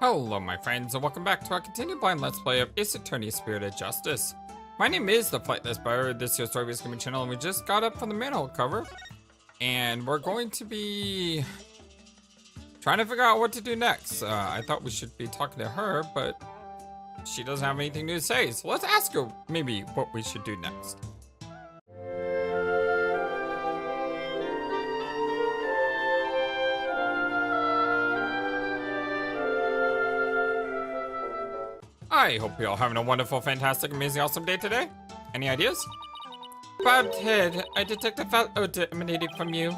Hello my friends, and welcome back to our continued blind let's play of Ace Attorney Spirit of Justice. My name is the FlightlessBird, this is your story-based gaming channel, and we just got up from the manual cover. And we're going to be trying to figure out what to do next. I thought we should be talking to her, but she doesn't have anything new to say. So let's ask her maybe what we should do next. I hope you're all having a wonderful, fantastic, amazing, awesome day today. Any ideas? Bobbed head, I detect a foul odor emanating from you.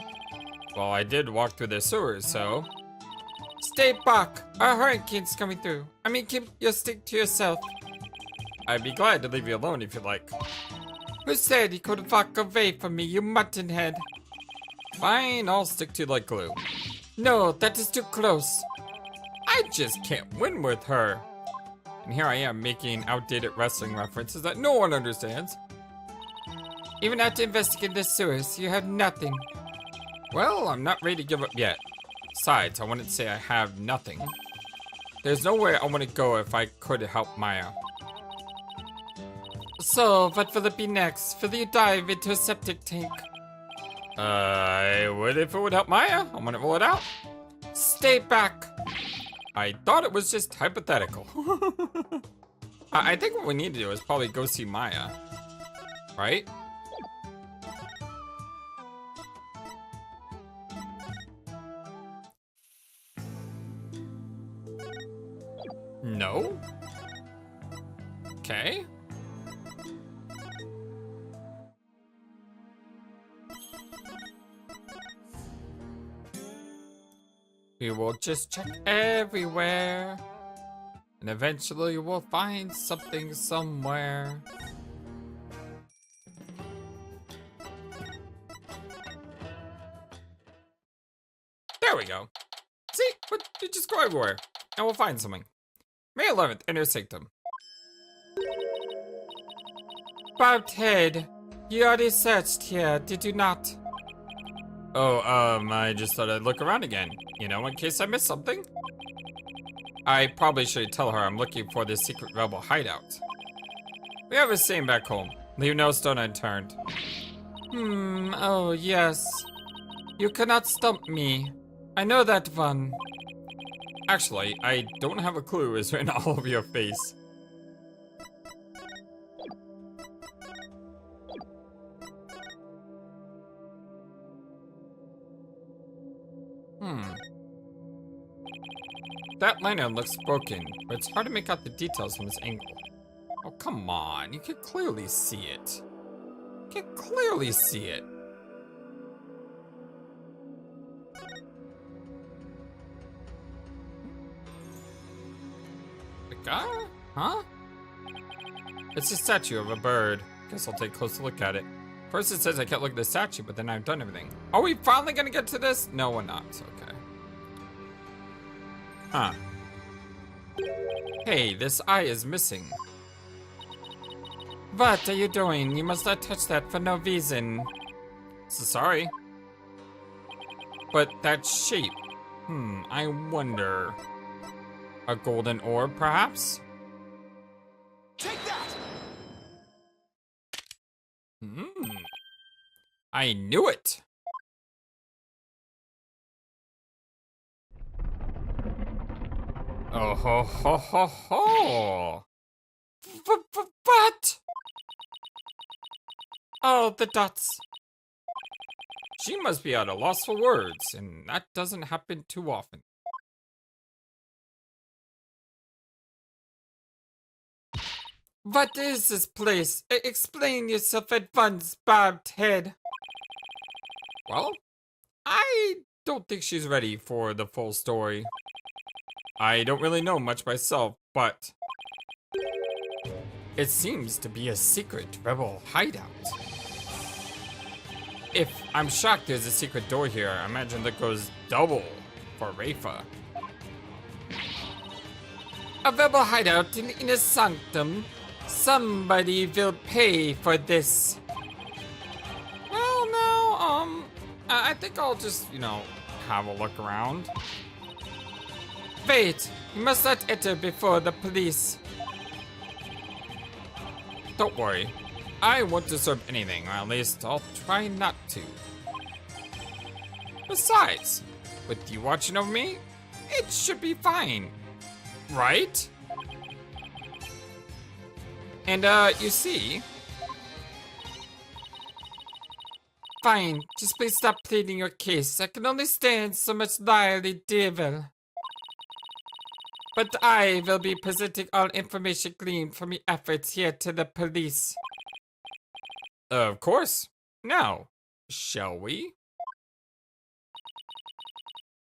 Well, I did walk through the sewers, so... Stay back! Our hurricane's coming through. I mean, keep your stick to yourself. I'd be glad to leave you alone if you'd like. Who said he could walk away from me, you mutton head? Fine, I'll stick to you like glue. No, that is too close. I just can't win with her. And here I am making outdated wrestling references that no one understands. Even after investigating the sewers, you have nothing. Well, I'm not ready to give up yet. Besides, I wouldn't say I have nothing. There's nowhere I want to go if I could help Maya. So, what will it be next? Will you dive into a septic tank? I would if it would help Maya. I want to roll it out. Stay back. I thought it was just hypothetical. I think what we need to do is probably go see Maya. Right? No? Okay. We will just check everywhere. And eventually we'll find something somewhere. There we go. See? You just go everywhere. And we'll find something. May 11th, Inner Sanctum. Bobbed head, you already searched here, did you not? Oh, I just thought I'd look around again. You know, in case I missed something. I probably should tell her I'm looking for this secret rebel hideout. We have a saying back home. Leave no stone unturned. Oh yes. You cannot stump me. I know that one. Actually, I don't have a clue is written all over your face. That lantern looks broken, but it's hard to make out the details from this angle. Oh, come on. You can clearly see it. You can clearly see it. The guy? Huh? It's a statue of a bird. Guess I'll take a closer look at it. First it says I can't look at the statue, but then I've done everything. Are we finally gonna get to this? No, we're not. Okay. Huh. Hey, this eye is missing. What are you doing? You must not touch that for no reason. So sorry. But that shape. I wonder. A golden orb, perhaps? Take that! I knew it! Oh ho ho ho ho! What? Oh, the dots. She must be at a loss for words, and that doesn't happen too often. What is this place? Explain yourself at once, bobbed head. Well, I don't think she's ready for the full story. I don't really know much myself, but it seems to be a secret rebel hideout. If I'm shocked there's a secret door here, I imagine that goes double for Rafa. A rebel hideout in Inner Sanctum. Somebody will pay for this. Well, no, I think I'll just, have a look around. Wait, You must not enter before the police. Don't worry. I won't disturb anything, or at least I'll try not to. Besides, with you watching over me, it should be fine. Right? And, you see... Fine, just please stop pleading your case. I can only stand so much vilely devil. But I will be presenting all information gleaned from your efforts here to the police. Of course. Now, shall we?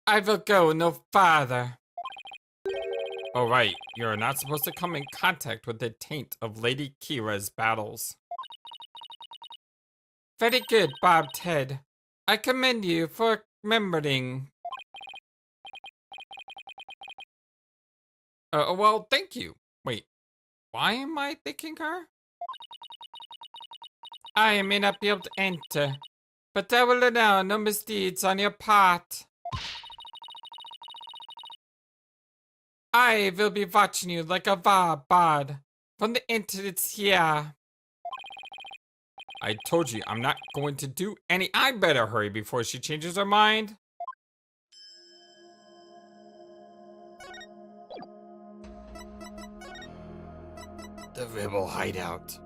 I will go no farther. Oh right, you're not supposed to come in contact with the taint of Lady Kira's battles. Very good, Bob Ted. I commend you for remembering. Well, thank you. Wait, why am I thanking her? I may not be able to enter, but I will allow no misdeeds on your part. I will be watching you like a bard from the entrance here. I told you I'm not going to do any. I better hurry before she changes her mind. The Rebel Hideout.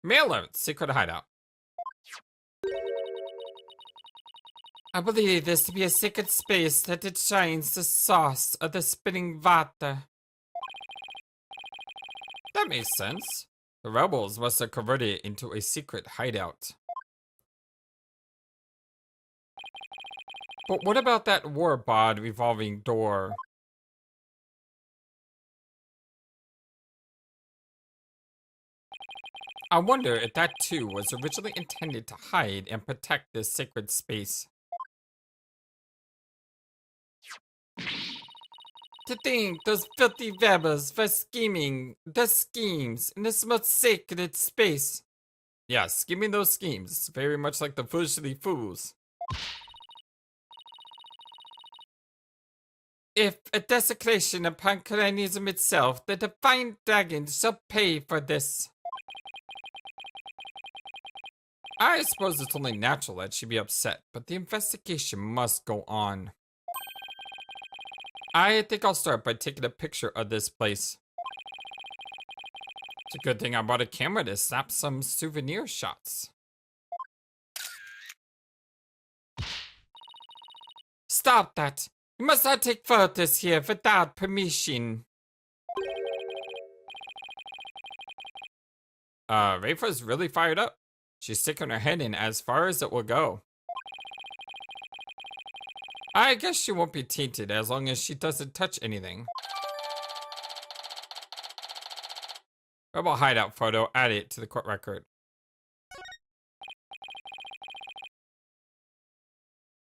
May 11th, Secret Hideout. I believe this to be a sacred space that it shines the sauce of the spinning water. That makes sense. The rebels must have converted it into a secret hideout. But what about that warbod revolving door? I wonder if that too was originally intended to hide and protect this sacred space. To think those filthy rebels were scheming the schemes in this most sacred space. Yeah, scheming those schemes, very much like the foolishly fools. If a desecration upon Khura'in itself, the Defiant Dragons shall pay for this. I suppose it's only natural that she'd be upset, but the investigation must go on. I think I'll start by taking a picture of this place. It's a good thing I bought a camera to snap some souvenir shots. Stop that! You must not take photos here without permission. Rafa's really fired up. She's sticking her head in as far as it will go. I guess she won't be tainted as long as she doesn't touch anything. Rebel hideout photo, add it to the court record.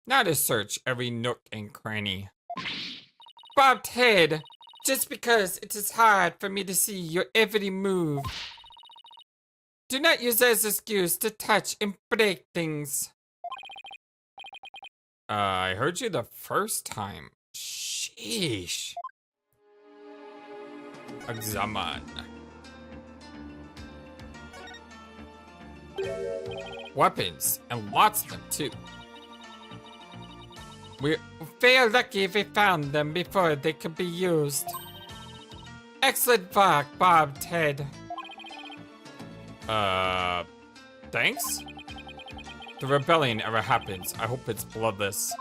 Now to search every nook and cranny. Bobbed head, just because it is hard for me to see your every move. Do not use that as an excuse to touch and break things. I heard you the first time. Sheesh. Examine. Weapons, and lots of them too. We're very lucky if we found them before they could be used. Excellent work, Bob Ted. Thanks? The rebellion ever happens, I hope it's bloodless.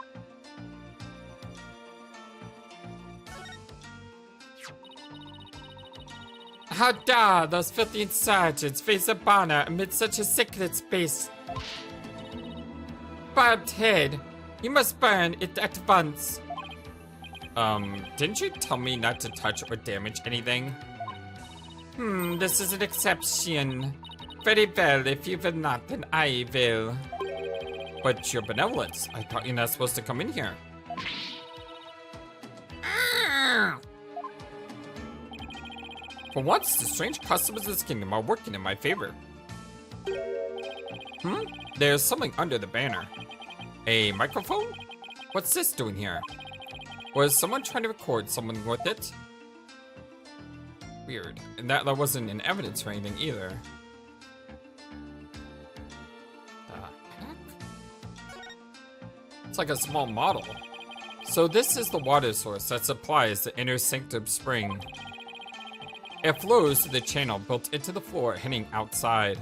How dare those filthy insurgents face a banner amid such a sacred space? Barbed head, you must burn it at once. Didn't you tell me not to touch or damage anything? This is an exception. Very well, if you will not, then I will. But your benevolence, I thought you're not supposed to come in here. For once, the strange customers of this kingdom are working in my favor. There's something under the banner. A microphone? What's this doing here? Was someone trying to record someone with it? Weird. And that wasn't in evidence or anything either. The heck? It's like a small model. So this is the water source that supplies the inner sanctum spring. It flows through the channel built into the floor heading outside.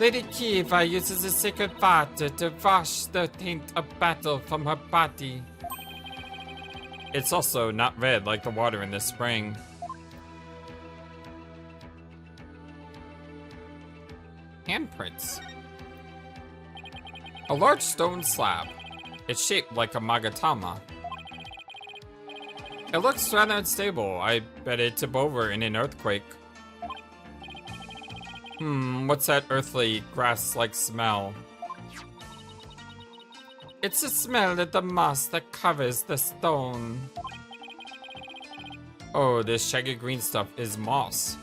Lady Kiva uses a sacred water to wash the taint of battle from her body. It's also not red like the water in this spring. Handprints. A large stone slab. It's shaped like a magatama. It looks rather unstable. I bet it tipped over in an earthquake. What's that earthly, grass-like smell? It's the smell of the moss that covers the stone. Oh, this shaggy green stuff is moss.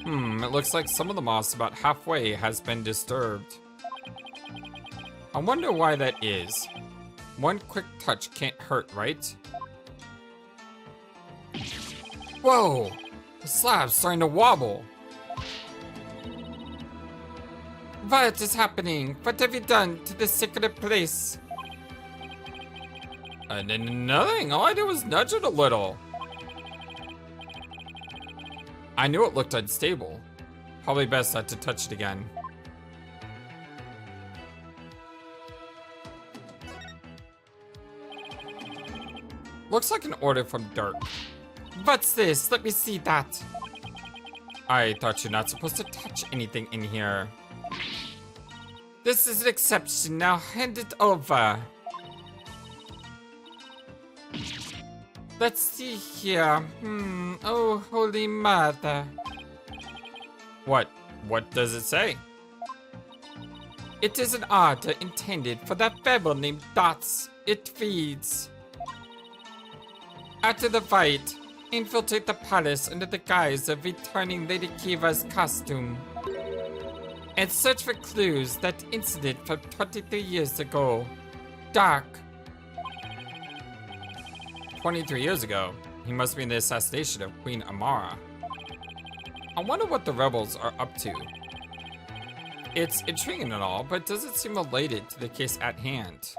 It looks like some of the moss about halfway has been disturbed. I wonder why that is. One quick touch can't hurt, right? Whoa! The slab's starting to wobble. What is happening? What have you done to this sacred place? Nothing. All I did was nudge it a little. I knew it looked unstable. Probably best not to touch it again. Looks like an order from Dhurke. What's this? Let me see that. I thought you're not supposed to touch anything in here. This is an exception. Now hand it over. Let's see here. Oh, Holy Mother. What? What does it say? It is an order intended for that rebel named Dots. It reads: after the fight, infiltrate the palace under the guise of returning Lady Kiva's costume, and search for clues that incident from 23 years ago. Dark. 23 years ago. He must be in the assassination of Queen Amara. I wonder what the rebels are up to. It's intriguing and all, but doesn't seem related to the case at hand.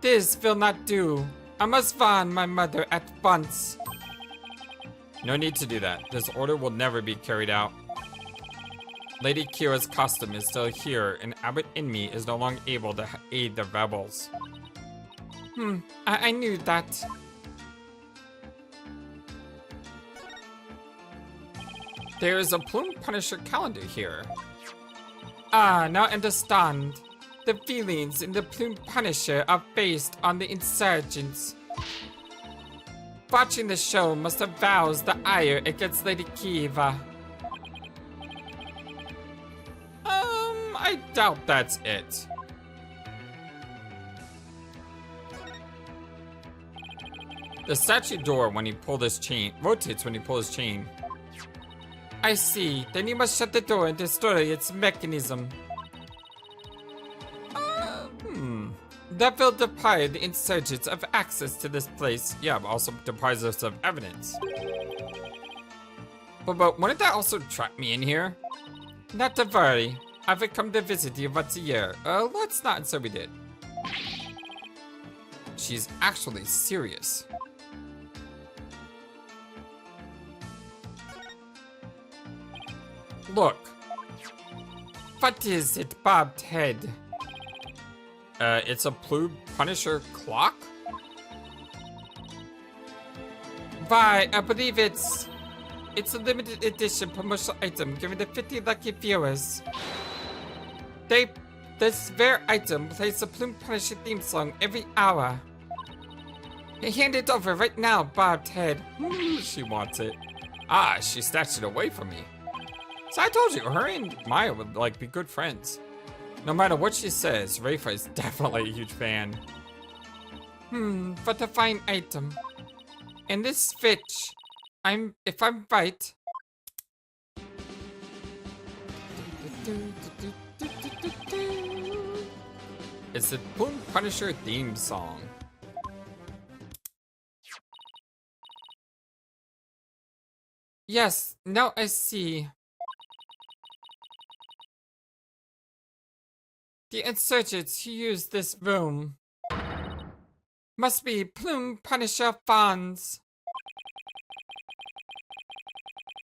This will not do. I must warn my mother at once. No need to do that. This order will never be carried out. Lady Kira's costume is still here, and Abbot Inmi is no longer able to aid the rebels. I knew that. There is a Plume Punisher calendar here. Ah, now understand. The feelings in the Plume Punisher are based on the insurgents. Watching the show must arouse the ire against Lady Kiva. I doubt that's it. The statue door when he pulled his chain rotates when he pulls his chain. I see. Then you must shut the door and destroy its mechanism. That will deprive the insurgents of access to this place. Yeah, but also deprives us of evidence. But wouldn't that also trap me in here? Not to worry. I would come to visit you once a year. Let's not say we did. She's actually serious. Look. What is it, bobbed head? It's a Plume Punisher clock? Why, I believe it's a limited edition promotional item given to 50 lucky viewers. This rare item plays the Plume Punisher theme song every hour. Hand it over right now, bobbed head. She wants it. Ah, she snatched it away from me. So I told you, her and Maya would be good friends. No matter what she says, Rafa is definitely a huge fan. What a fine item. And this fetch, if I'm right, It's the Boom Punisher theme song. Yes, now I see. The insurgents who used this room must be Plume Punisher fans.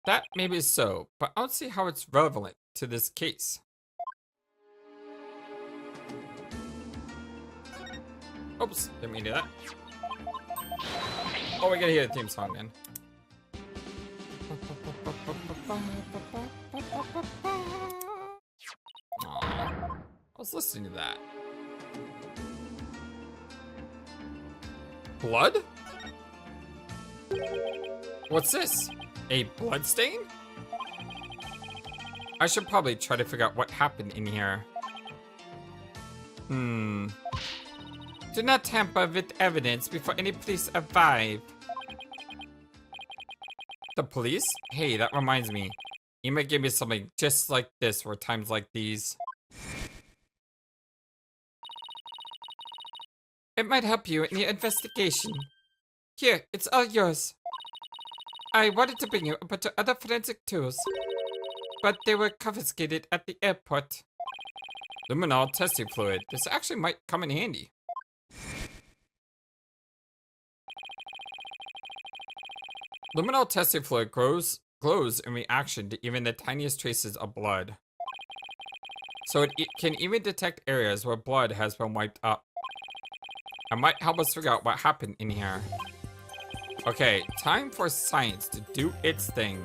That may be so, but I don't see how it's relevant to this case. Oops, didn't mean to do that. Oh, we gotta hear the theme song then. Aww, I was listening to that. Blood? What's this? A blood stain? I should probably try to figure out what happened in here. Do not tamper with evidence before any police arrive. The police? Hey, that reminds me. You might give me something just like this for times like these. It might help you in your investigation. Here, it's all yours. I wanted to bring you a bunch of other forensic tools, but they were confiscated at the airport. Luminol testing fluid. This actually might come in handy. Luminol testing fluid glows in reaction to even the tiniest traces of blood. So it can even detect areas where blood has been wiped up. It might help us figure out what happened in here. Okay, time for science to do its thing.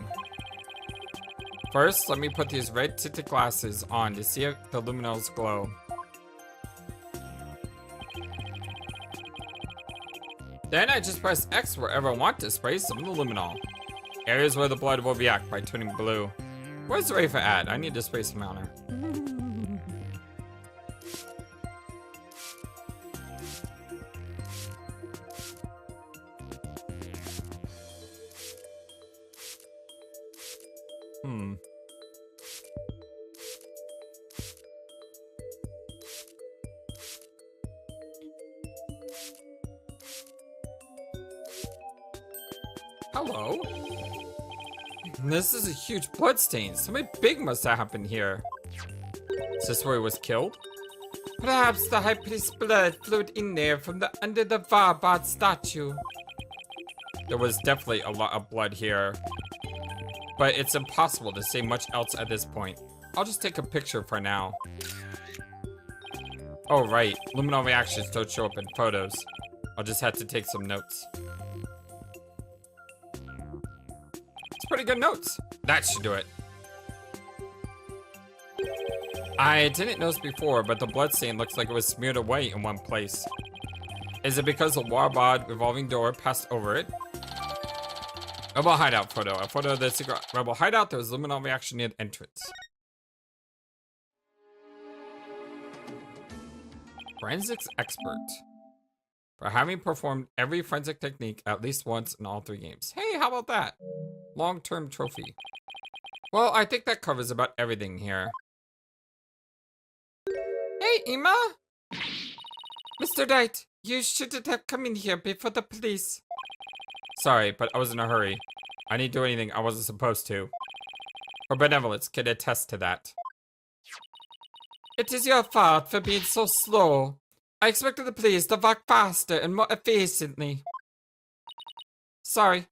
First, let me put these red tinted glasses on to see if the luminols glow. Then I just press X wherever I want to spray some of the luminol. Areas where the blood will react by turning blue. Where's the Rafa at? I need to spray some on her. Hello? This is a huge blood stain. Something big must have happened here. Is this where he was killed? Perhaps the high priest's blood flowed in there from under the Varbad statue. There was definitely a lot of blood here. But it's impossible to say much else at this point. I'll just take a picture for now. Oh right, luminol reactions don't show up in photos. I'll just have to take some notes. Pretty good notes. That should do it. I didn't notice before, but the bloodstain looks like it was smeared away in one place. Is it because the Warbad revolving door passed over it? Rebel hideout photo. A photo of the secret rebel hideout. There was luminol reaction near the entrance. Forensics expert. For having performed every forensic technique at least once in all 3 games. Hey, how about that? Long-term trophy. Well, I think that covers about everything here. Hey, Emma! Mr. Knight, you shouldn't have come in here before the police. Sorry, but I was in a hurry. I didn't do anything I wasn't supposed to. Her benevolence can attest to that. It is your fault for being so slow. I expected the police to walk faster and more efficiently. Sorry.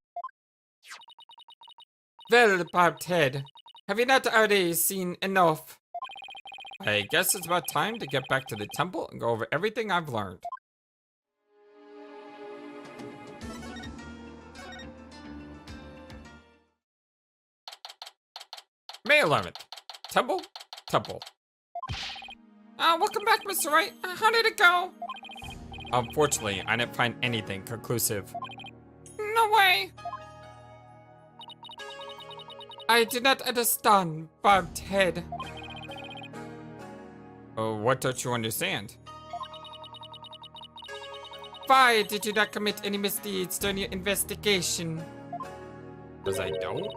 Well, barbed head, have you not already seen enough? I guess it's about time to get back to the temple and go over everything I've learned. May 11th. Temple? Temple. Welcome back, Mr. Wright. How did it go? Unfortunately, I didn't find anything conclusive. No way. I did not understand, barbed head. Oh, what don't you understand? Why did you not commit any misdeeds during your investigation? Because I don't?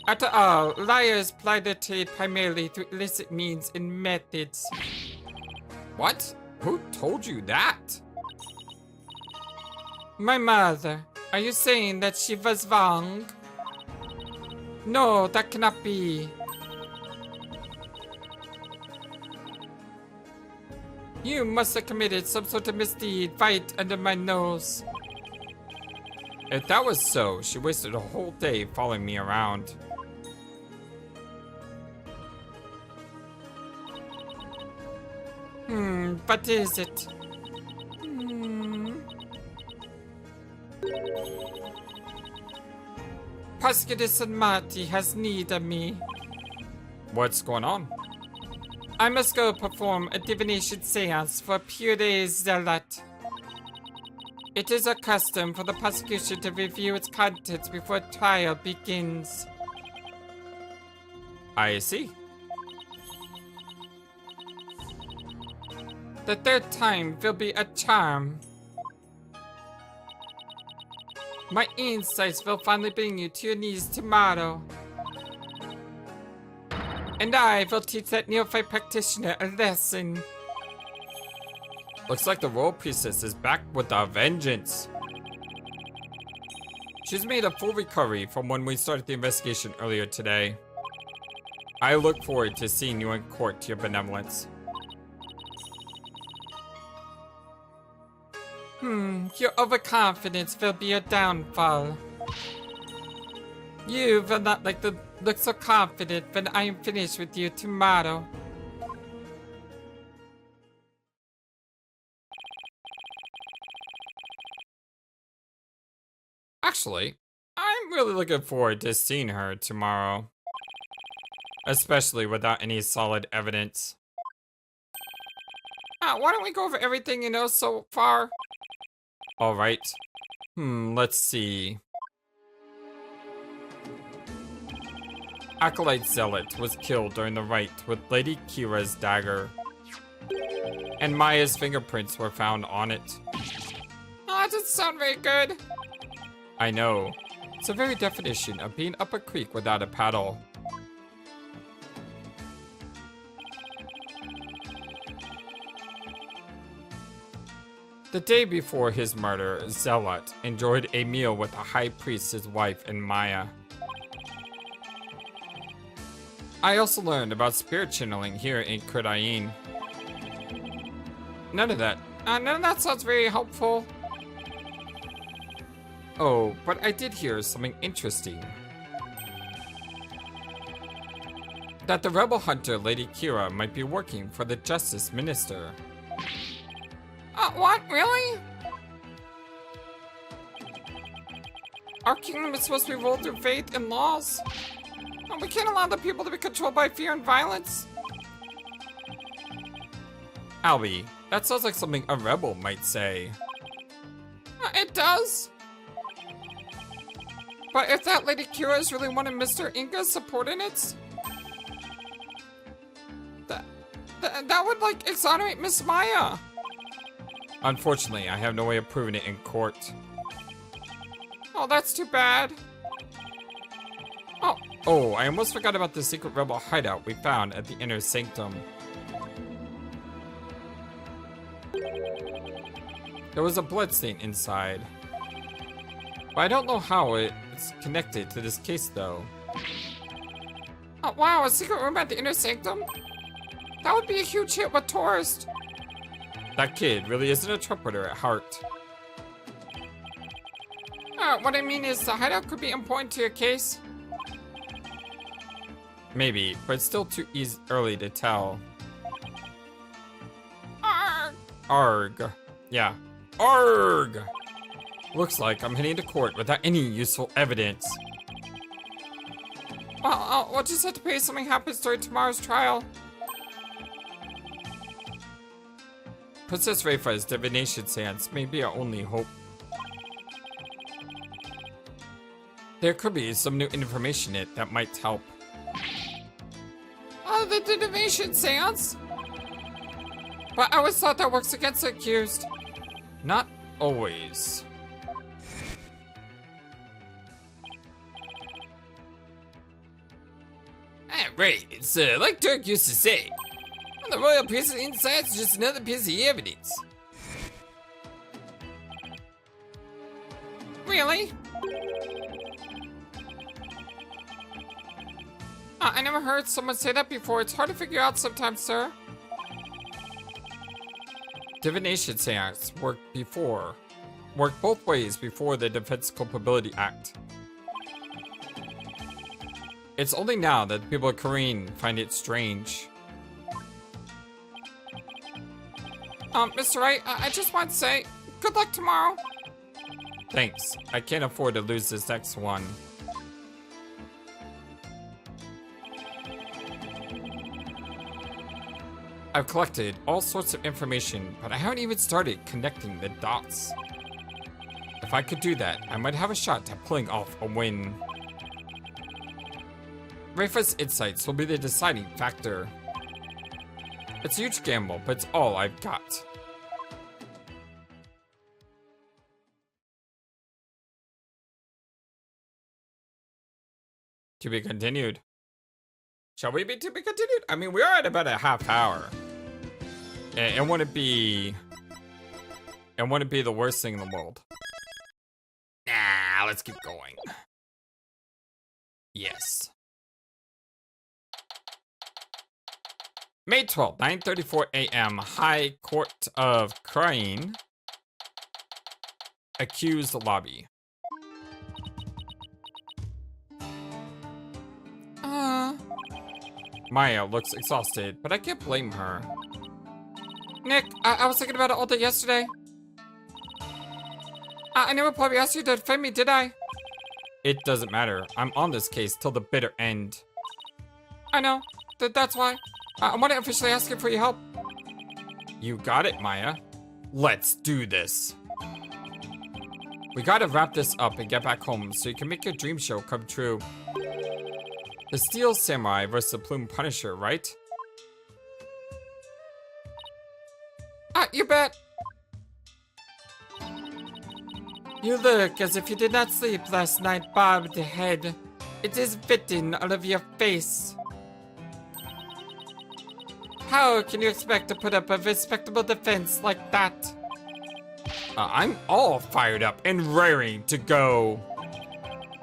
After all, liars ply their trade primarily through illicit means and methods. What? Who told you that? My mother. Are you saying that she was wrong? No, that cannot be. You must have committed some sort of misdeed right under my nose. If that was so, she wasted a whole day following me around. What is it? Prosecutor Sahdmadhi has need of me. What's going on? I must go perform a Divination Séance for Pure Zealot. It is a custom for the prosecution to review its contents before trial begins. I see. The third time will be a charm. My insights will finally bring you to your knees tomorrow. And I will teach that neophyte practitioner a lesson. Looks like the royal priestess is back with a vengeance. She's made a full recovery from when we started the investigation earlier today. I look forward to seeing you in court to your benevolence. Your overconfidence will be your downfall. You will not look so confident when I am finished with you tomorrow. Actually, I'm really looking forward to seeing her tomorrow. Especially without any solid evidence. Why don't we go over everything you know so far? Alright. Let's see. Acolyte Zealot was killed during the rite with Lady Kira's dagger. And Maya's fingerprints were found on it. Oh, that doesn't sound very good. I know. It's the very definition of being up a creek without a paddle. The day before his murder, Zealot enjoyed a meal with the High Priest, his wife, and Maya. I also learned about spirit channeling here in Khura'in. None of that sounds very helpful. Oh, but I did hear something interesting. That the rebel hunter Lady Kira might be working for the Justice Minister. What? Really? Our kingdom is supposed to be ruled through faith and laws. We can't allow the people to be controlled by fear and violence. Albie, that sounds like something a rebel might say. It does. But if that Lady Kira is really one of Mr. Inga's subordinates, that would, exonerate Miss Maya. Unfortunately, I have no way of proving it in court. Oh, that's too bad. Oh, I almost forgot about the secret rebel hideout we found at the inner sanctum. There was a bloodstain inside. But I don't know how it's connected to this case, though. Oh, wow, a secret room at the inner sanctum? That would be a huge hit with tourists. That kid really is an interpreter at heart. What I mean is the hideout could be important to your case. Maybe, but it's still too early to tell. Arg! Arg. Yeah. Arg! Looks like I'm heading to court without any useful evidence. Well, we'll just have to pray something happens during tomorrow's trial. Princess Rayfa's Divination Séance may be our only hope. There could be some new information in it that might help. Oh, the Divination Séance? But I always thought that works against the accused. Not always. Ah, right. It's like Dhurke used to say. The royal piece of insight is just another piece of evidence. Really? I never heard someone say that before. It's hard to figure out sometimes, sir. Divination Séance worked both ways before the Defense Culpability Act. It's only now that the people of Khura'in find it strange. Mr. Wright, I just want to say, good luck tomorrow. Thanks. I can't afford to lose this next one. I've collected all sorts of information, but I haven't even started connecting the dots. If I could do that, I might have a shot at pulling off a win. Rayfa's insights will be the deciding factor. It's a huge gamble, but it's all I've got. To be continued. Shall we be to be continued? I mean, we are at about a half hour. It wouldn't be the worst thing in the world. Nah, let's keep going. Yes. May 12th, 9:34 a.m. High Court of Khura'in. Accused lobby. Maya looks exhausted, but I can't blame her. Nick, I was thinking about it all day yesterday. I never probably asked you to defend me, did I? It doesn't matter. I'm on this case till the bitter end. I know. That's why. I want to officially ask you for your help. You got it, Maya. Let's do this. We gotta wrap this up and get back home so you can make your dream show come true. The Steel Samurai versus the Plume Punisher, right? You bet. You look as if you did not sleep last night, bobbed head. It is fitting all of your face. How can you expect to put up a respectable defense like that? I'm all fired up and raring to go.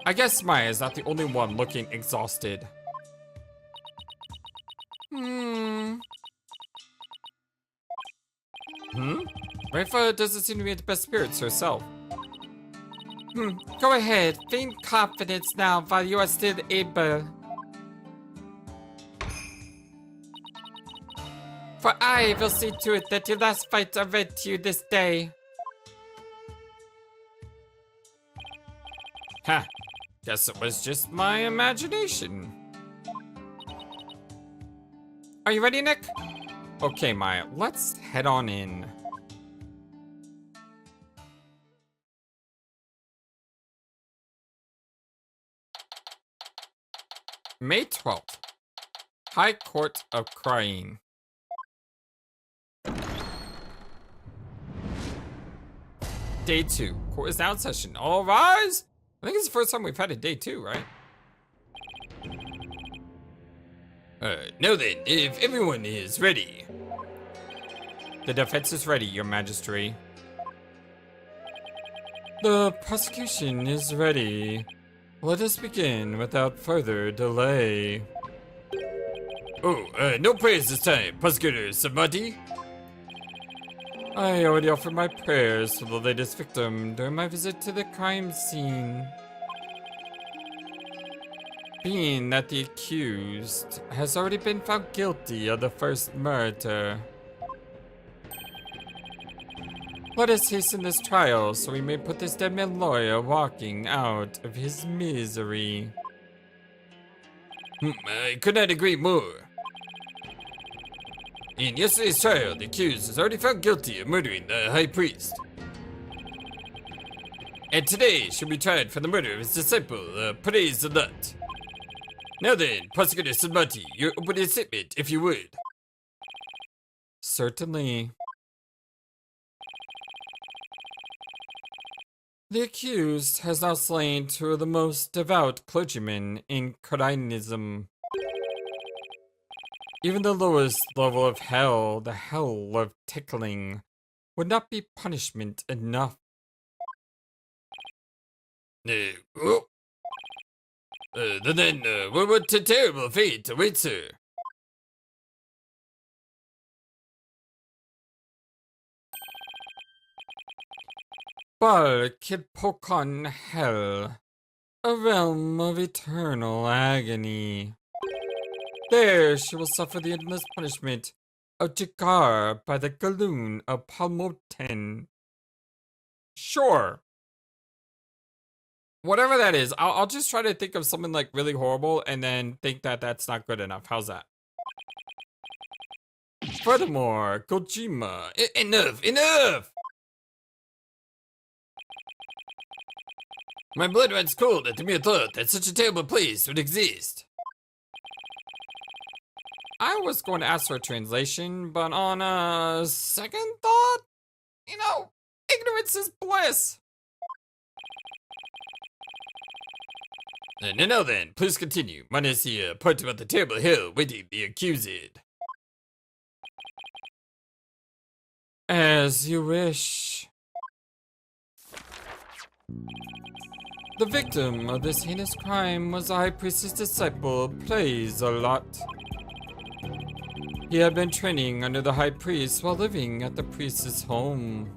I guess Maya is not the only one looking exhausted. Rayfa doesn't seem to be in the best spirits herself. Go ahead, feign confidence now while you are still able. For I will see to it that your last fights are read to you this day. Ha! Guess it was just my imagination. Are you ready, Nick? Okay, Maya, let's head on in. May 12th. High Court of Khura'in. Day 2. Court is now in session. All rise! I think it's the first time we've had a day 2, right? Now then, if everyone is ready. The defense is ready, Your Majesty. The prosecution is ready. Let us begin without further delay. Oh, no prayers this time, Prosecutor Sahdmadhi. I already offered my prayers for the latest victim during my visit to the crime scene. Being that the accused has already been found guilty of the first murder, let us hasten this trial so we may put this dead man lawyer walking out of his misery. I could not agree more. In yesterday's trial, the accused is already found guilty of murdering the high priest. And today she'll be tried for the murder of his disciple, Praise the Nut. Now then, Prosecutor Sahdmadhi, your opening statement, if you would. Certainly. The accused has now slain two of the most devout clergymen in Khura'inism. Even the lowest level of hell, the hell of tickling, would not be punishment enough. Oh. Then, what a terrible fate awaits her. But Kid Pokon Hell, a realm of eternal agony. There she will suffer the endless punishment of Jakar by the Galoon of Palmoten. Sure. Whatever that is, I'll just try to think of something like really horrible and then think that that's not good enough. How's that? Furthermore, Kojima, enough! My blood runs cold at the mere thought that such a terrible place would exist. I was going to ask for a translation, but on a second thought, ignorance is bliss. No, then, please continue. Minus the part about the terrible hell waiting the accused. As you wish. The victim of this heinous crime was the High Priest's disciple, Plays a Lot. He had been training under the High Priest while living at the priest's home.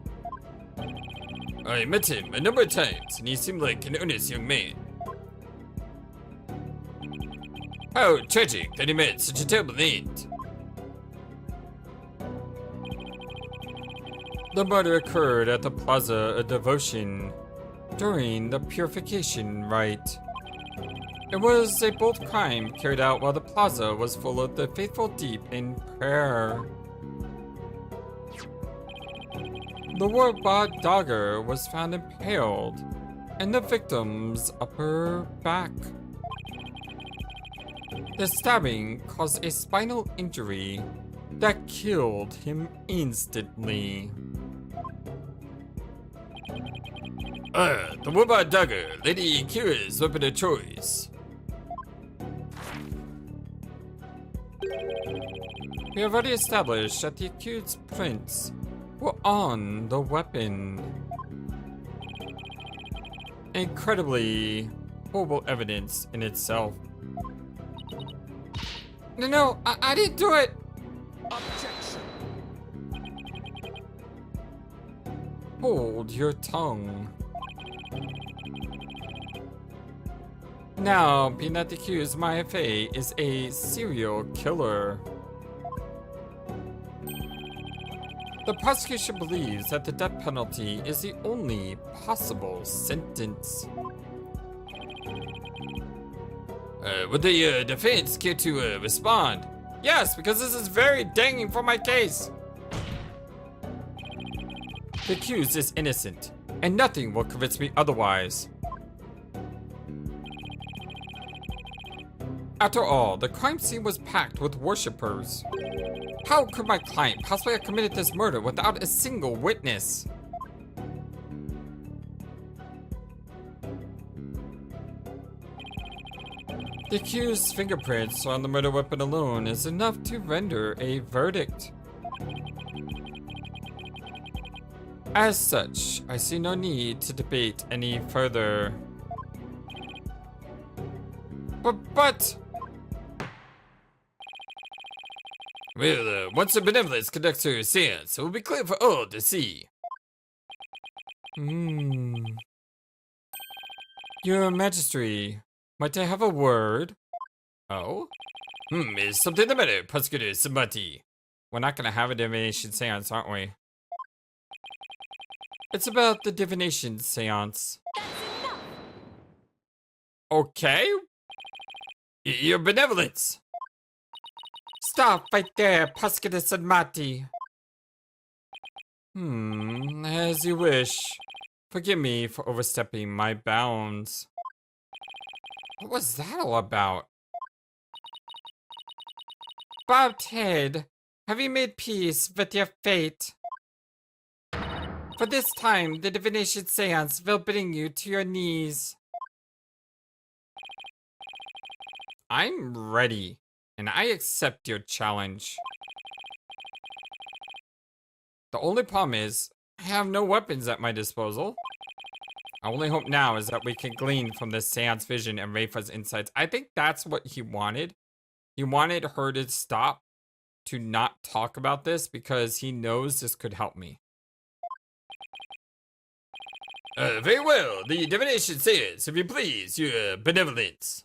I met him a number of times, and he seemed like an earnest young man. How tragic that he met such a terrible end. The murder occurred at the Plaza of Devotion during the purification rite. It was a bold crime carried out while the plaza was full of the faithful deep in prayer. The Warbot dagger was found impaled in the victim's upper back. The stabbing caused a spinal injury that killed him instantly. The Warbot dagger, Lady Kira's weapon of choice. We have already established that the accused's prints were on the weapon. Incredibly horrible evidence in itself. No, I didn't do it! Objection. Hold your tongue. Now, being that the accused Maya Fey is a serial killer. The prosecution believes that the death penalty is the only possible sentence. Would the defense care to respond? Yes, because this is very danging for my case. The accused is innocent, and nothing will convince me otherwise. After all, the crime scene was packed with worshippers. How could my client possibly have committed this murder without a single witness? The accused's fingerprints on the murder weapon alone is enough to render a verdict. As such, I see no need to debate any further. But... Well, once the benevolence conducts her seance, it will be clear for all to see. Your Majesty, might I have a word? Oh? Is something the matter, Prosecutor Sahdmadhi? We're not gonna have a Divination Seance, aren't we? It's about the Divination Seance. Okay? Your benevolence! Stop right there, Prosecutor Sahdmadhi. As you wish. Forgive me for overstepping my bounds. What was that all about? Bobhead, have you made peace with your fate? For this time, the Divination Seance will bring you to your knees. I'm ready. And I accept your challenge. The only problem is, I have no weapons at my disposal. Our only hope now is that we can glean from the seance vision and Reifa's insights. I think that's what he wanted. He wanted her to stop, to not talk about this, because he knows this could help me. Very well, the Divination Séance, if you please, your benevolence.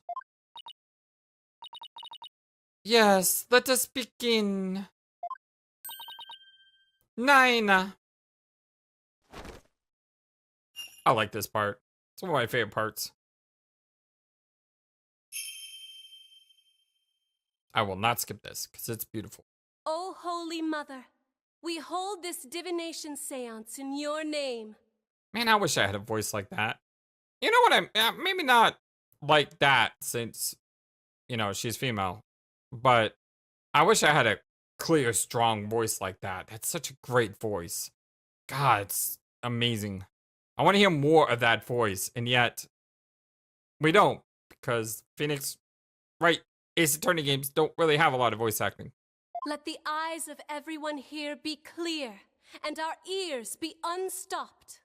Yes, let us begin. 9. I like this part. It's one of my favorite parts. I will not skip this, because it's beautiful. O Holy Mother, we hold this Divination Seance in your name. Man, I wish I had a voice like that. You know what maybe not like that, since, you know, she's female. But I wish I had a clear, strong voice like that. That's such a great voice. God, it's amazing. I want to hear more of that voice, and yet we don't, because Phoenix, right, Ace Attorney games don't really have a lot of voice acting. Let the eyes of everyone here be clear, and our ears be unstopped.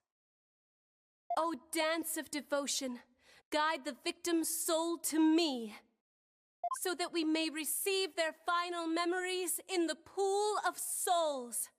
O dance of devotion, guide the victim's soul to me, so that we may receive their final memories in the pool of souls.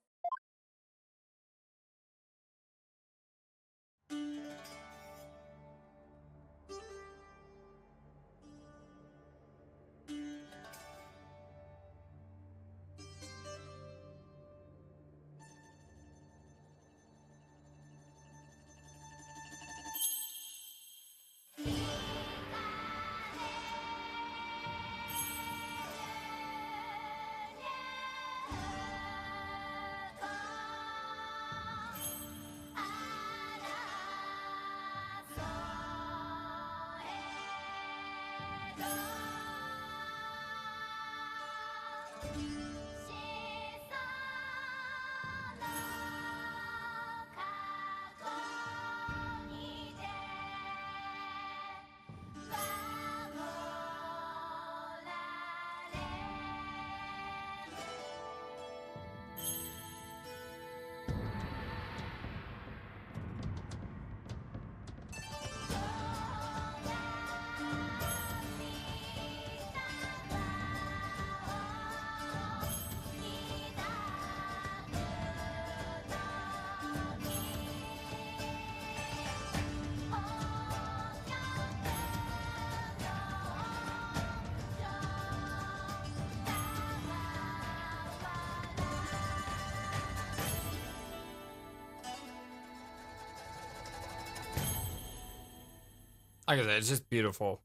Like I said, it's just beautiful.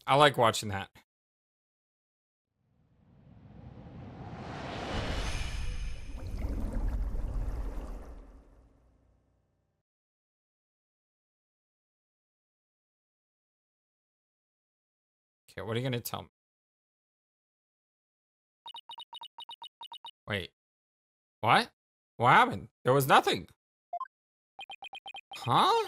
I like watching that. Okay, what are you gonna tell me? Wait. What? What happened? There was nothing. Huh?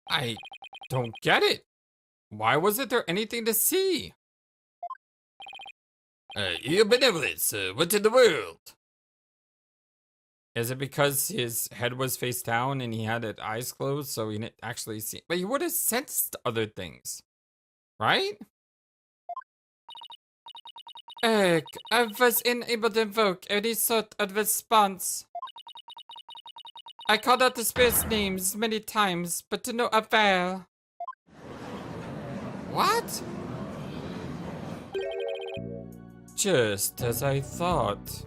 I don't get it. Why wasn't there anything to see? Your benevolence, what in the world? Is it because his head was face down and he had his eyes closed so he didn't actually see? But he would have sensed other things, right? I was unable to invoke any sort of response. I called out the spirit's names many times, but to no avail. What? Just as I thought.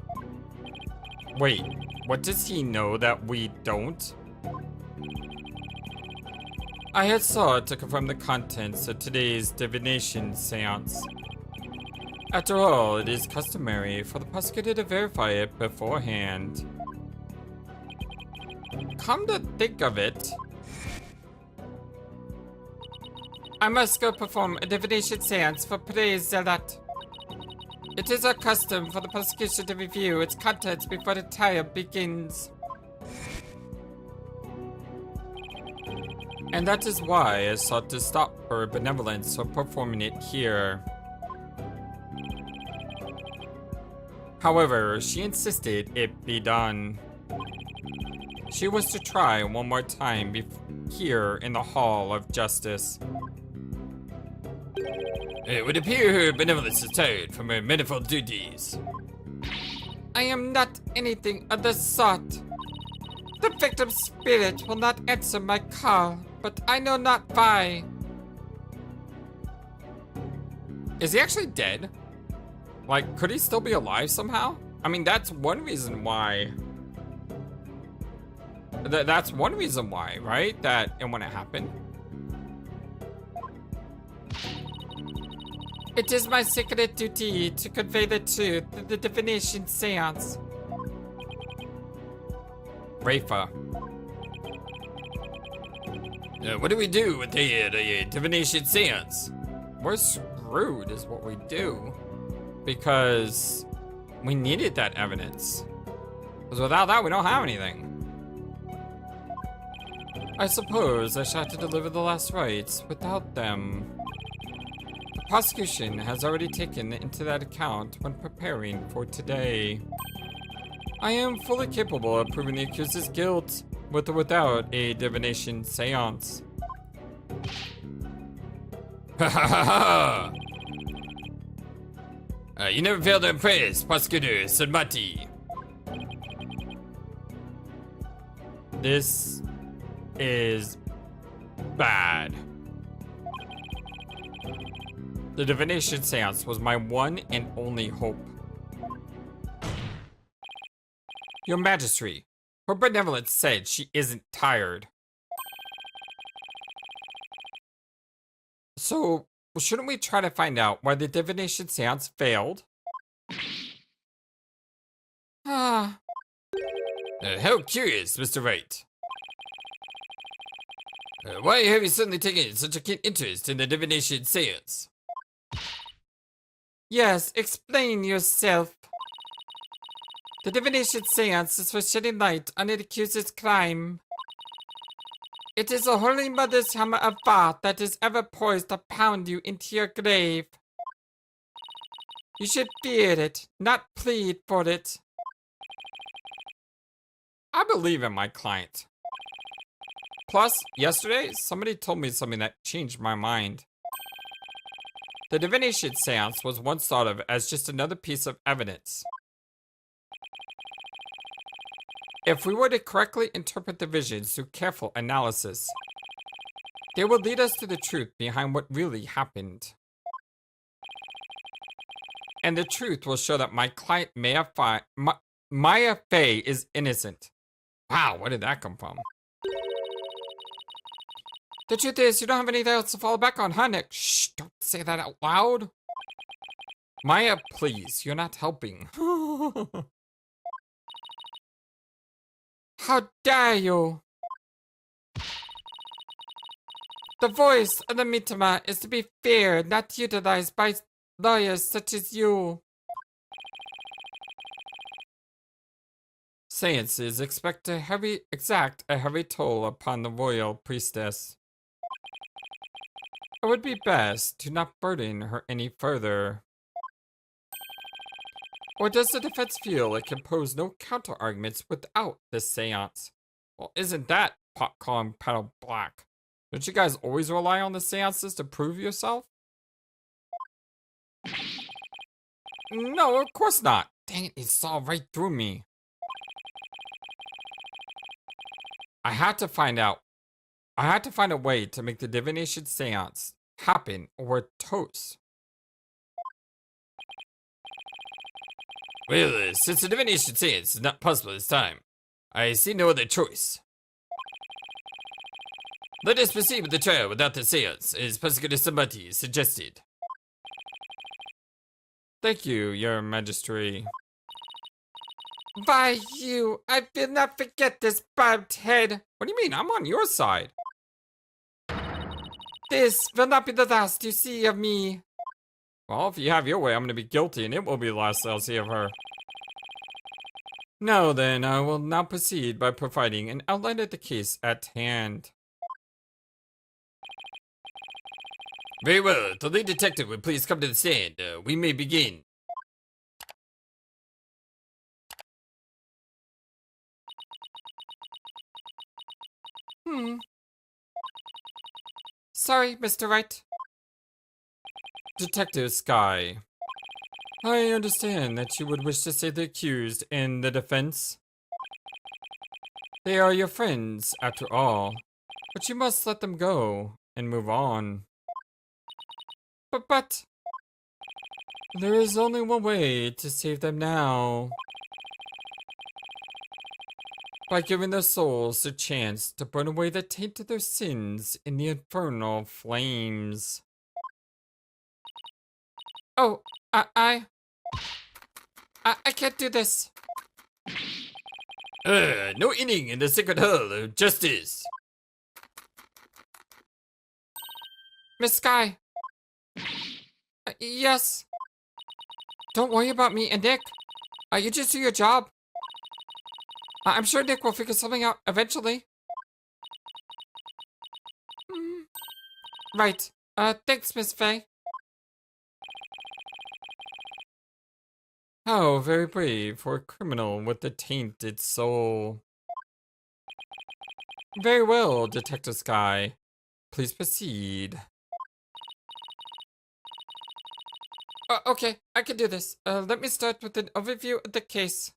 Wait, what does he know that we don't? I had sought to confirm the contents of today's Divination Seance. After all, it is customary for the prosecutor to verify it beforehand. Come to think of it, I must go perform a Divination Seance for Praise Zealot. It is our custom for the prosecution to review its contents before the trial begins. And that is why I sought to stop her benevolence from performing it here. However, she insisted it be done. She was to try one more time here in the Hall of Justice. It would appear her benevolence is tired from her manifold duties. I am not anything of the sort. The victim's spirit will not answer my call, but I know not why. Is he actually dead? Like, could he still be alive somehow? I mean, that's one reason why. That's one reason why, right? That it wouldn't happen. It is my sacred duty to convey the truth to the Divination Séance. Rafa. What do we do with the Divination Seance? We're screwed is what we do. Because we needed that evidence. Because without that, we don't have anything. I suppose I shall have to deliver the last rites without them. The prosecution has already taken into that account when preparing for today. I am fully capable of proving the accuser's guilt with or without a Divination Seance. Ha ha ha ha! You never failed to impress, Prosecutor Sahdmadhi. This is bad. The Divination Seance was my one and only hope. Your Majesty, her benevolence said she isn't tired. So, shouldn't we try to find out why the Divination Seance failed? How curious, Mr. Wright. Why have you suddenly taken such a keen interest in the Divination Seance? Yes, explain yourself. The Divination Seance is for shedding light on an accuser's crime. It is a Holy Mother's hammer of wrath that is ever poised to pound you into your grave. You should fear it, not plead for it. I believe in my client. Plus, yesterday, somebody told me something that changed my mind. The Divination Seance was once thought of as just another piece of evidence. If we were to correctly interpret the visions through careful analysis, they will lead us to the truth behind what really happened. And the truth will show that my client Maya Fey is innocent. Wow, where did that come from? The truth is, you don't have anything else to fall back on, huh, Nick? Shh, don't say that out loud. Maya, please, you're not helping. How dare you? The voice of the Mitama is to be feared, not utilized by lawyers such as you. Seances expect exact a heavy toll upon the royal priestess. It would be best to not burden her any further. Or does the defense feel it can pose no counter-arguments without this seance? Well, isn't that pot calling paddle black? Don't you guys always rely on the seances to prove yourself? No, of course not. Dang it, he saw right through me. I had to find a way to make the Divination Seance happen or toast. Well, since the Divination Seance is not possible this time, I see no other choice. Let us proceed with the trial without the seance, as Prosecutor Sahdmadhi suggested. Thank you, Your Majesty. By you, I will not forget this barbed head. What do you mean? I'm on your side. This will not be the last you see of me. Well, if you have your way, I'm going to be guilty, and it will be the last I'll see of her. Now then, I will now proceed by providing an outline of the case at hand. Very well. The lead detective would please come to the stand. We may begin. Sorry, Mr. Wright. Detective Sky. I understand that you would wish to see the accused in the defense. They are your friends, after all. But you must let them go and move on. But... there is only one way to save them now. By giving their souls a chance to burn away the taint of their sins in the infernal flames. Oh, I can't do this. No inning in the sacred hall of justice. Miss Sky. Yes. Don't worry about me and Nick. You just do your job. I'm sure Nick will figure something out eventually. Right. Thanks, Miss Fey. How very brave for a criminal with a tainted soul. Very well, Detective Sky. Please proceed. Okay, I can do this. Let me start with an overview of the case.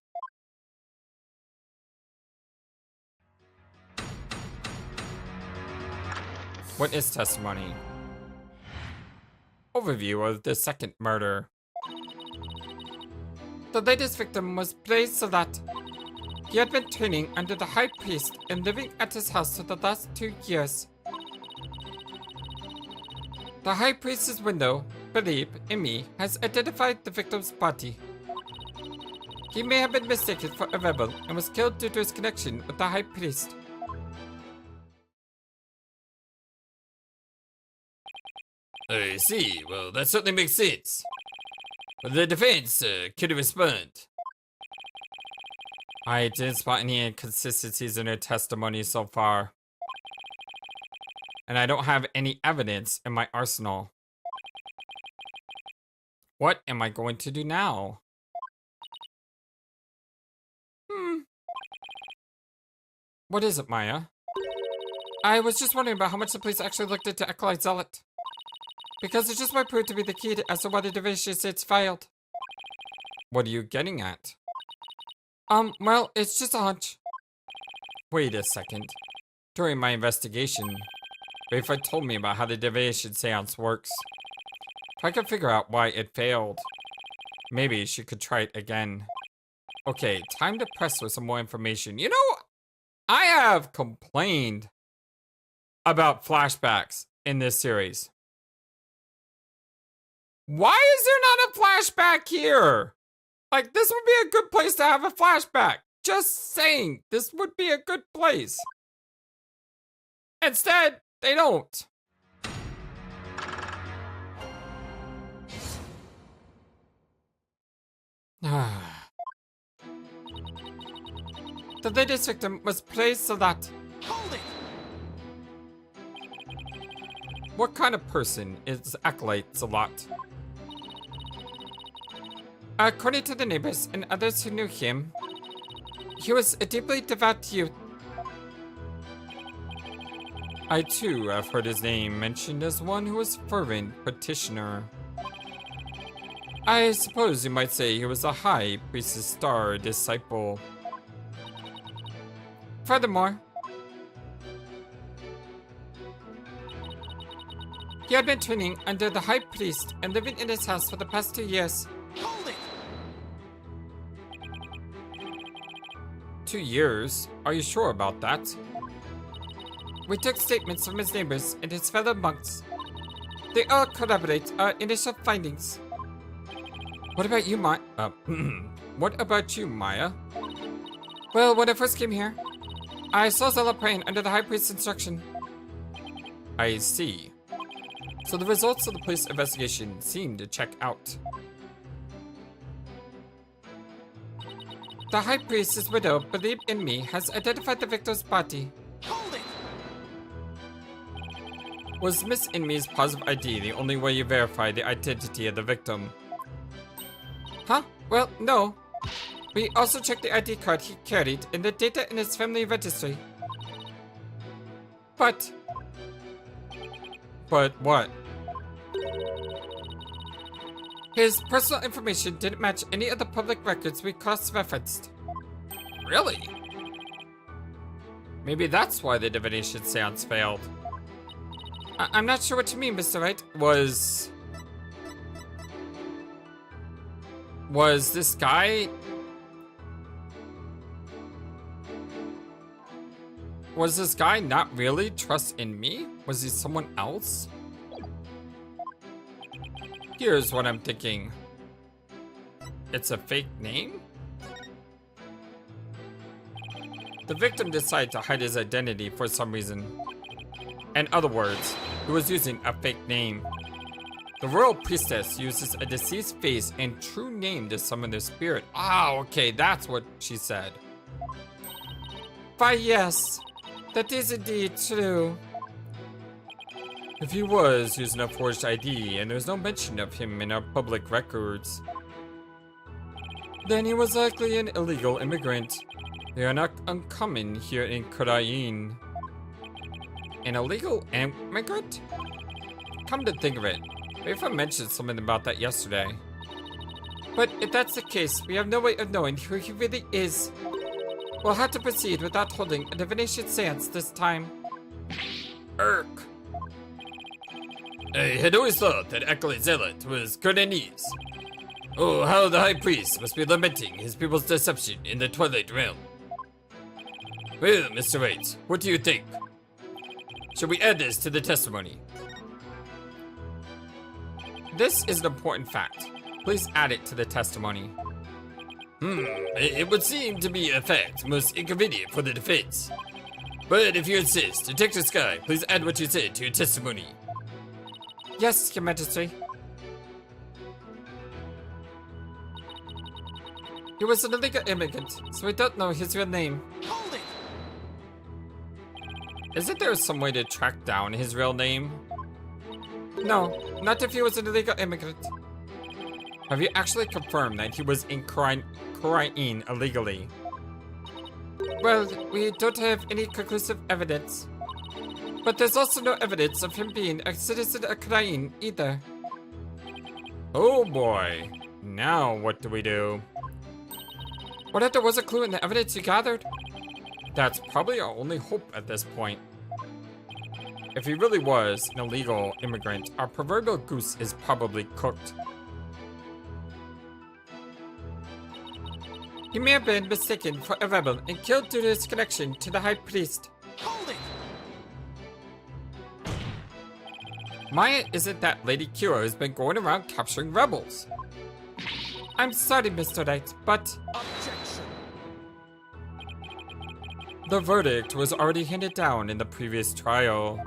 Witness testimony. Overview of the second murder. The latest victim was Blaze Salat. He had been training under the High Priest and living at his house for the last 2 years. The High Priest's window, Philippe, and me, has identified the victim's body. He may have been mistaken for a rebel and was killed due to his connection with the High Priest. I see. Well, that certainly makes sense. The defense could respond. I didn't spot any inconsistencies in her testimony so far. And I don't have any evidence in my arsenal. What am I going to do now? What is it, Maya? I was just wondering about how much the police actually looked into Acolyte Zealot. Because it just might prove to be the key as to why the Divination Seance failed. What are you getting at? Well, it's just a hunch. Wait a second. During my investigation, Rafa told me about how the Divination Seance works. If I could figure out why it failed, maybe she could try it again. Okay, time to press for some more information. You know, I have complained about flashbacks in this series. Why is there not a flashback here? Like, this would be a good place to have a flashback. Just saying, this would be a good place. Instead, they don't. The latest victim was Blaze Salat. Hold it! What kind of person is Acolyte Salat? According to the neighbors and others who knew him, he was a deeply devout youth. I too have heard his name mentioned as one who was fervent petitioner. I suppose you might say he was a High Priest's star disciple. Furthermore, he had been training under the High Priest and living in his house for the past 2 years. Hold it! 2 years? Are you sure about that? We took statements from his neighbors and his fellow monks. They all corroborate our initial findings. What about you, What about you, Maya? Well, when I first came here, I saw Zella praying under the High Priest's instruction. I see. So the results of the police investigation seem to check out. The High Priest's widow, believed in me, has identified the victim's body. Hold it! Was Miss Inmi's positive ID the only way you verified the identity of the victim? Huh? Well, no. We also checked the ID card he carried and the data in his family registry. But what? His personal information didn't match any of the public records we cross-referenced. Really? Maybe that's why the Divination Seance failed. I'm not sure what you mean, Mr. Wright. Was this guy... Was this guy not really trust in me? Was he someone else? Here's what I'm thinking. It's a fake name? The victim decided to hide his identity for some reason. In other words, he was using a fake name. The royal priestess uses a deceased face and true name to summon their spirit. Ah, okay, that's what she said. Why, yes, that is indeed true. If he was using a forged ID and there's no mention of him in our public records, then he was likely an illegal immigrant. They are not uncommon here in Khura'in. An illegal immigrant? Come to think of it, I mentioned something about that yesterday. But if that's the case, we have no way of knowing who he really is. We'll have to proceed without holding a Divination Seance this time. Irk. I had always thought that Acolyte Zealot was Khura'inese. Oh, how the High Priest must be lamenting his people's deception in the Twilight Realm. Well, Mr. Wright, what do you think? Should we add this to the testimony? This is an important fact. Please add it to the testimony. It would seem to be a fact most inconvenient for the defense. But if you insist, Detective Sky, please add what you said to your testimony. Yes, Your Majesty. He was an illegal immigrant, so we don't know his real name. Hold it! Isn't there some way to track down his real name? No, not if he was an illegal immigrant. Have you actually confirmed that he was in Khura'in illegally? Well, we don't have any conclusive evidence. But there's also no evidence of him being a citizen of Khura'in either. Oh boy. Now what do we do? What if there was a clue in the evidence you gathered? That's probably our only hope at this point. If he really was an illegal immigrant, our proverbial goose is probably cooked. He may have been mistaken for a rebel and killed due to his connection to the High Priest. Hold it! Maya isn't that Lady Kira who's been going around capturing rebels. I'm sorry, Mr. Knight, but... Objection! The verdict was already handed down in the previous trial.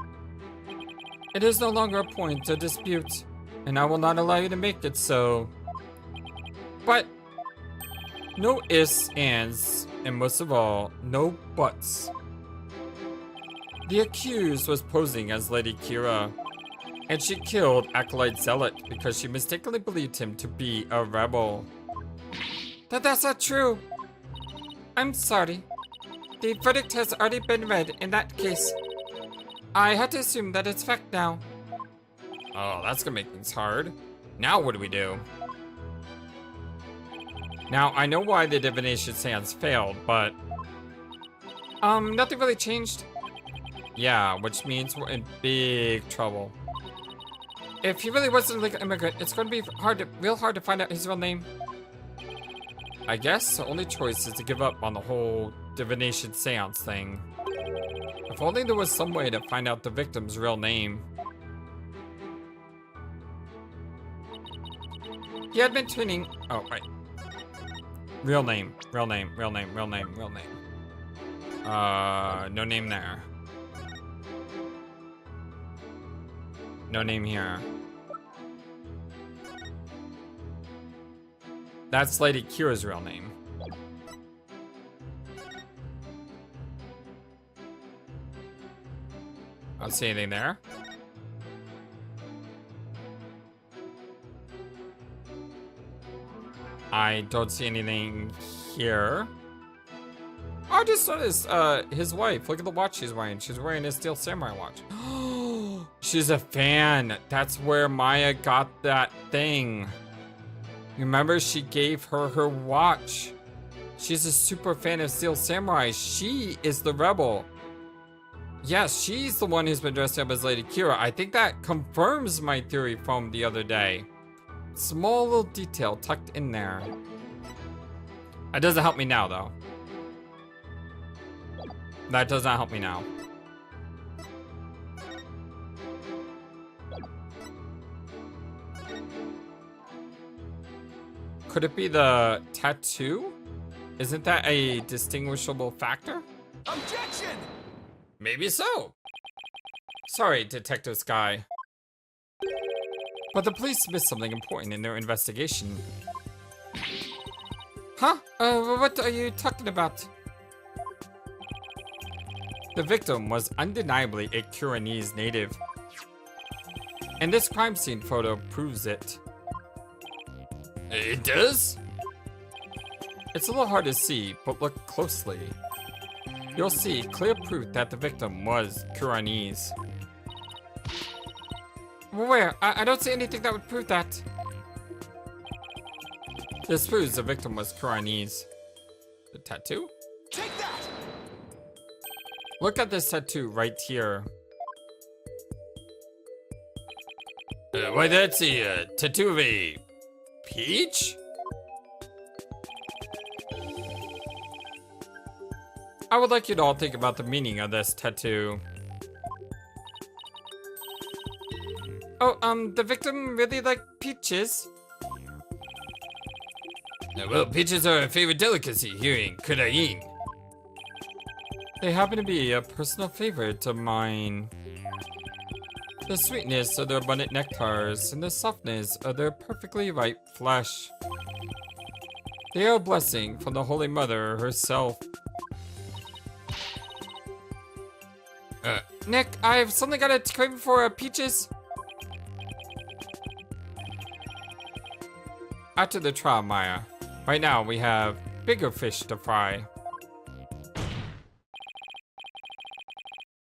It is no longer a point of dispute, and I will not allow you to make it so. But... no ifs, ands, and most of all, no buts. The accused was posing as Lady Kira, and she killed Acolyte Zealot because she mistakenly believed him to be a rebel. That's not true. I'm sorry. The verdict has already been read in that case. I had to assume that it's fact now. Oh, that's gonna make things hard. Now what do we do? Now, I know why the Divination Séance failed, but... nothing really changed. Yeah, which means we're in big trouble. If he really was an illegal immigrant, it's going to be real hard to find out his real name. I guess the only choice is to give up on the whole Divination Seance thing. If only there was some way to find out the victim's real name. He had been twinning... oh, right. Real name, real name, real name, real name, real name. No name there. No name here. That's Lady Kira's real name. I don't see anything there. I don't see anything here. I just noticed his wife. Look at the watch she's wearing. She's wearing a Steel Samurai watch. She's a fan. That's where Maya got that thing. Remember, she gave her her watch. She's a super fan of Steel Samurai. She is the rebel. Yes, she's the one who's been dressed up as Lady Kira. I think that confirms my theory from the other day. Small little detail tucked in there. That doesn't help me now, though. That does not help me now. Could it be the tattoo? Isn't that a distinguishable factor? Objection! Maybe so. Sorry, Detective Sky. But the police missed something important in their investigation. Huh? What are you talking about? The victim was undeniably a Khura'inese native. And this crime scene photo proves it. It does? It's a little hard to see, but look closely. You'll see clear proof that the victim was Khura'inese. Where? I don't see anything that would prove that. This proves the victim was Khura'inese. The tattoo? Take that! Look at this tattoo right here. Why, that's a tattoo of a peach? I would like you to all think about the meaning of this tattoo. Oh, the victim really liked peaches? Well, peaches are a favorite delicacy here in Khura'in. They happen to be a personal favorite of mine. The sweetness of their abundant nectars and the softness of their perfectly ripe flesh. They are a blessing from the Holy Mother herself. Nick, I've suddenly got a craving for peaches. After the trial, Maya. Right now, we have bigger fish to fry.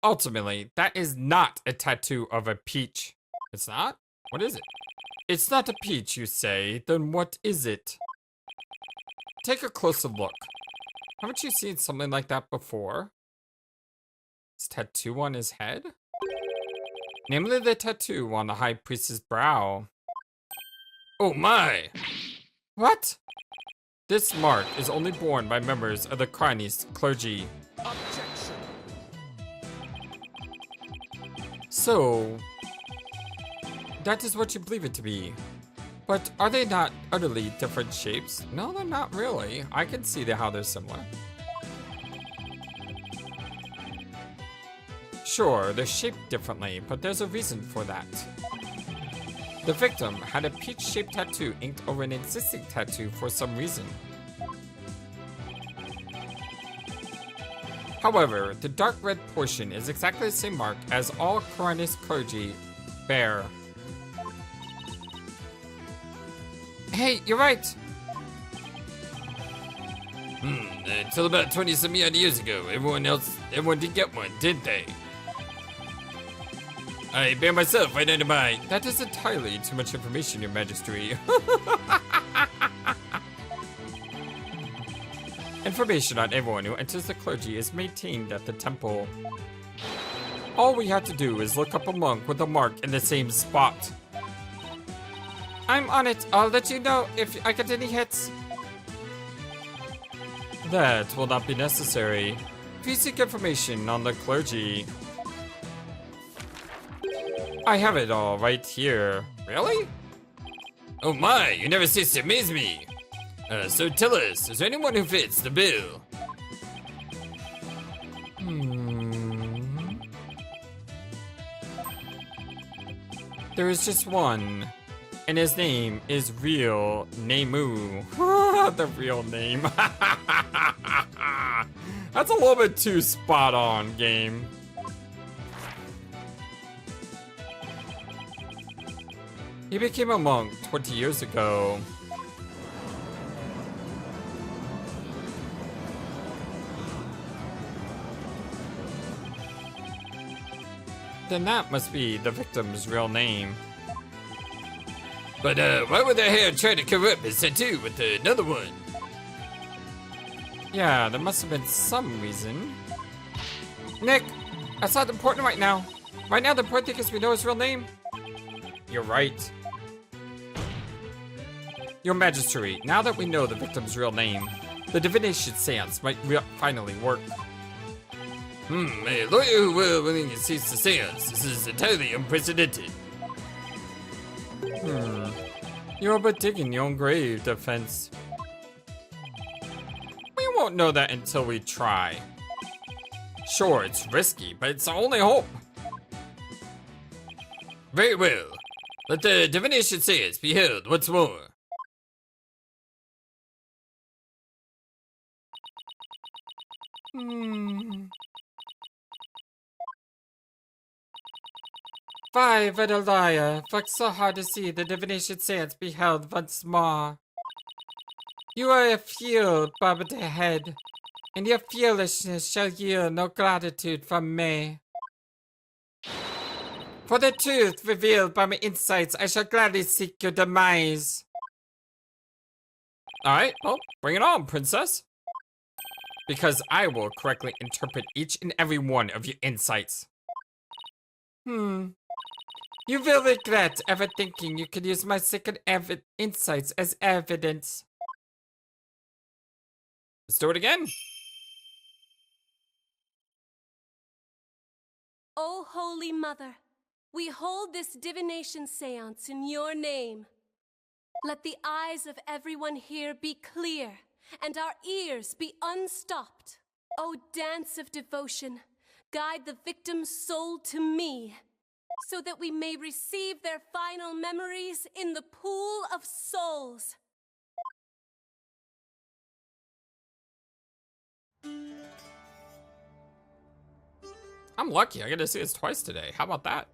Ultimately, that is not a tattoo of a peach. It's not? What is it? It's not a peach, you say. Then what is it? Take a closer look. Haven't you seen something like that before? This tattoo on his head? Namely the tattoo on the High Priestess' brow. Oh my! What? This mark is only borne by members of the Khura'inese clergy. Objection! So, that is what you believe it to be. But are they not utterly different shapes? No, they're not really. I can see how they're similar. Sure, they're shaped differently, but there's a reason for that. The victim had a peach-shaped tattoo inked over an existing tattoo for some reason. However, the dark red portion is exactly the same mark as all Khura'inese clergy bear. Hey, you're right! Until about 20-some years ago, everyone did get one, didn't they? I bear myself right under my... That is entirely too much information, Your Majesty. Information on everyone who enters the clergy is maintained at the temple. All we have to do is look up a monk with a mark in the same spot. I'm on it. I'll let you know if I get any hits. That will not be necessary. If you seek information on the clergy... I have it all right here. Really? Oh my, you never cease to amaze me. So tell us, is there anyone who fits the bill? There is just one, and his name is Real Nemu. The real name. That's a little bit too spot on, game. He became a monk 20 years ago. Then that must be the victim's real name. But why would the hair try to cover up his tattoo with another one? Yeah, there must have been some reason. Nick, that's not important right now. Right now, the important thing is we know his real name. You're right. Your Majesty, now that we know the victim's real name, the Divination Séance might finally work. A lawyer who will willing to cease the seance. This is entirely unprecedented. You're but digging your own grave, Defense. We won't know that until we try. Sure, it's risky, but it's our only hope. Very well. Let the Divination Seance be held once more. Why, Vidalia, fuck's so hard to see the Divination Seance be held once more. You are a fool, bobbed head, and your foolishness shall yield no gratitude from me. For the truth revealed by my insights, I shall gladly seek your demise. Alright, well, bring it on, princess. Because I will correctly interpret each and every one of your insights. You will regret ever thinking you could use my secret insights as evidence. Let's do it again. O Holy Mother, we hold this divination seance in your name. Let the eyes of everyone here be clear, and our ears be unstopped. O dance of devotion, guide the victim's soul to me, so that we may receive their final memories in the pool of souls. I'm lucky, I get to see this twice today. How about that?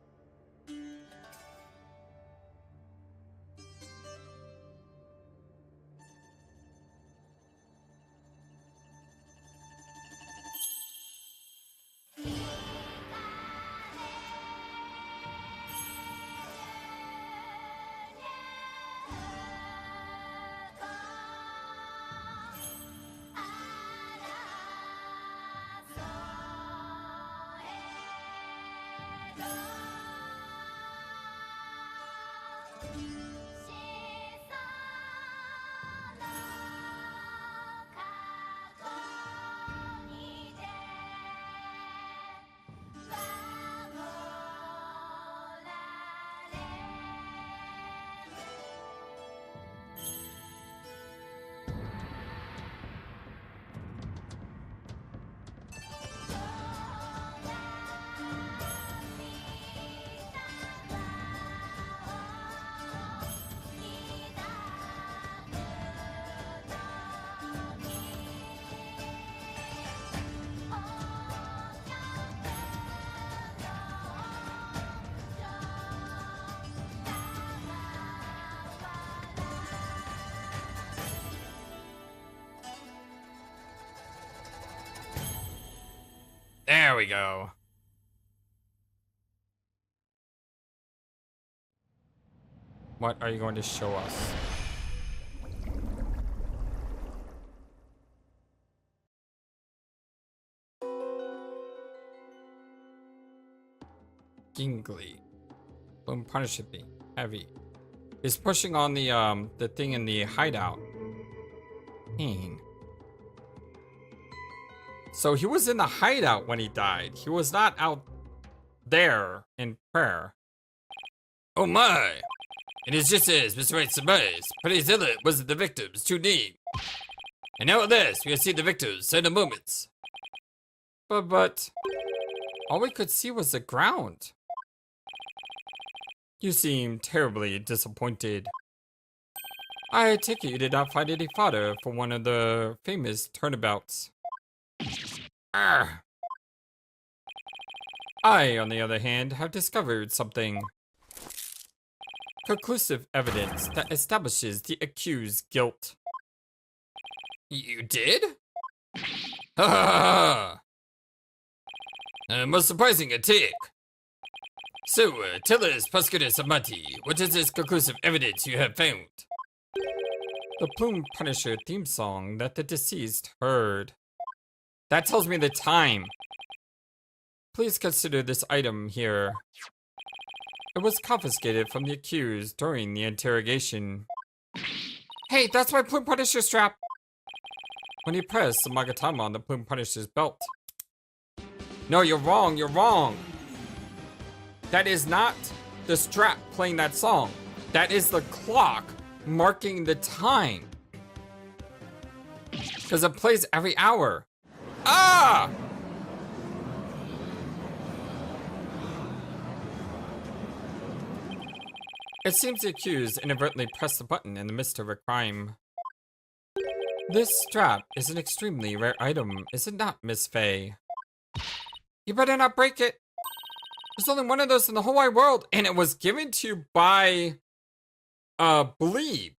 There we go. What are you going to show us? Gingly. Boom, punishing me. Heavy. He's pushing on the thing in the hideout. Pain. So he was in the hideout when he died. He was not out there in prayer. Oh my! It is just as Mr. Wright surmised. Pretty zealot wasn't the victim's true name. And now at last, we have seen the victim's final moments. But all we could see was the ground. You seem terribly disappointed. I take it you did not find any fodder for one of the famous turnabouts. Arr! I, on the other hand, have discovered something. Conclusive evidence that establishes the accused's guilt. You did? Ha ha ha ha! Most surprising attack. So, tell us, Dhurke Sahdmadhi, what is this conclusive evidence you have found? The Plume Punisher theme song that the deceased heard. That tells me the time. Please consider this item here. It was confiscated from the accused during the interrogation. Hey, that's my Plume Punisher strap! When he pressed the Magatama on the Plume Punisher's belt. No, you're wrong, you're wrong! That is not the strap playing that song. That is the clock marking the time. Because it plays every hour. Ah! It seems the accused inadvertently pressed the button in the midst of a crime. This strap is an extremely rare item, is it not, Miss Fey? You better not break it. There's only one of those in the whole wide world, and it was given to you by, Bleed.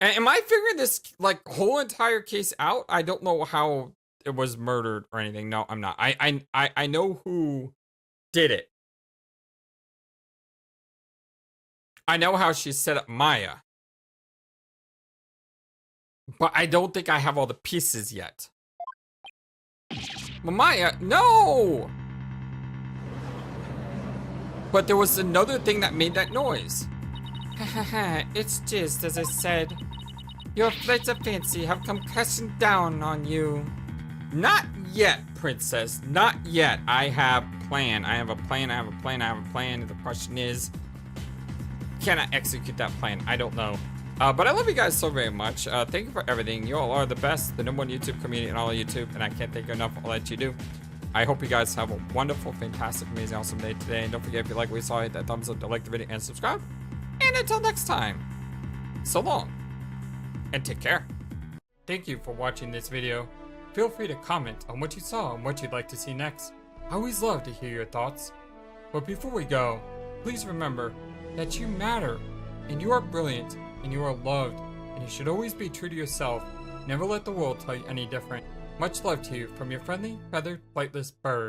Am I figuring this, like, whole entire case out? I don't know how it was murdered or anything. No, I'm not. I know who did it. I know how she set up Maya. But I don't think I have all the pieces yet. But Maya, no! But there was another thing that made that noise. It's just as I said. Your flights of fancy have come crashing down on you. Not yet, princess. Not yet. I have a plan. I have a plan. I have a plan. I have a plan. The question is, can I execute that plan? I don't know. But I love you guys so very much. Thank you for everything. You all are the best, the #1 YouTube community in all of YouTube, and I can't thank you enough for all that you do. I hope you guys have a wonderful, fantastic, amazing, awesome day today. And don't forget, if you like what you saw, hit that thumbs up to like the video and subscribe. And until next time, so long, and take care. Thank you for watching this video. Feel free to comment on what you saw and what you'd like to see next. I always love to hear your thoughts. But before we go, please remember that you matter, and you are brilliant, and you are loved, and you should always be true to yourself. Never let the world tell you any different. Much love to you from your friendly, feathered, flightless bird.